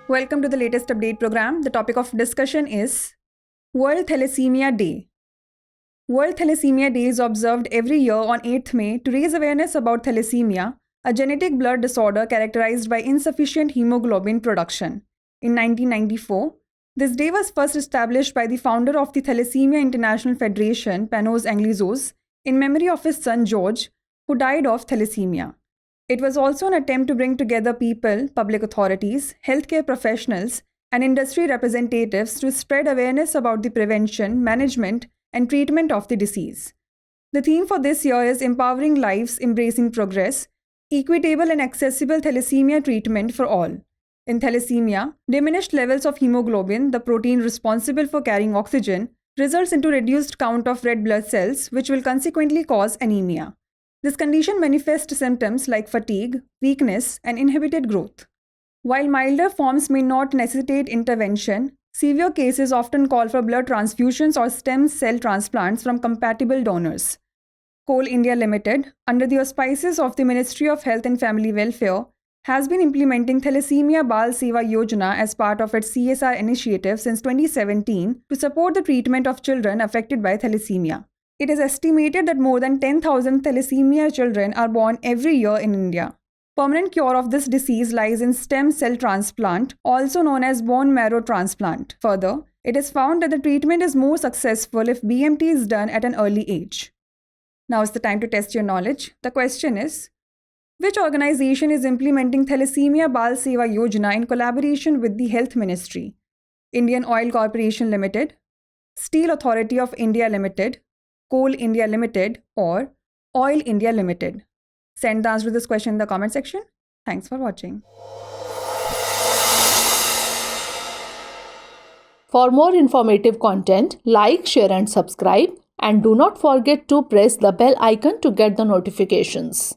Welcome to the latest update program. The topic of discussion is World Thalassemia Day. World Thalassemia Day is observed every year on 8th May to raise awareness about thalassemia, a genetic blood disorder characterized by insufficient hemoglobin production. In 1994, this day was first established by the founder of the Thalassemia International Federation, Panos Anglizos, in memory of his son George, who died of thalassemia. It was also an attempt to bring together people, public authorities, healthcare professionals, and industry representatives to spread awareness about the prevention, management, and treatment of the disease. The theme for this year is Empowering Lives, Embracing Progress, Equitable and Accessible Thalassemia Treatment for All. In thalassemia, diminished levels of hemoglobin, the protein responsible for carrying oxygen, results into reduced count of red blood cells, which will consequently cause anemia. This condition manifests symptoms like fatigue, weakness, and inhibited growth. While milder forms may not necessitate intervention, severe cases often call for blood transfusions or stem cell transplants from compatible donors. Coal India Limited, under the auspices of the Ministry of Health and Family Welfare, has been implementing Thalassemia Bal Seva Yojana as part of its CSR initiative since 2017 to support the treatment of children affected by thalassemia. It is estimated that more than 10,000 thalassemia children are born every year in India. Permanent cure of this disease lies in stem cell transplant, also known as bone marrow transplant. Further, it is found that the treatment is more successful if BMT is done at an early age. Now is the time to test your knowledge. The question is, which organization is implementing Thalassemia Bal Seva Yojana in collaboration with the Health Ministry? Indian Oil Corporation Limited, Steel Authority of India Limited, Coal India Limited, or Oil India Limited? Send the answer to this question in the comment section. Thanks for watching. For more informative content, like, share and subscribe, and do not forget to press the bell icon to get the notifications.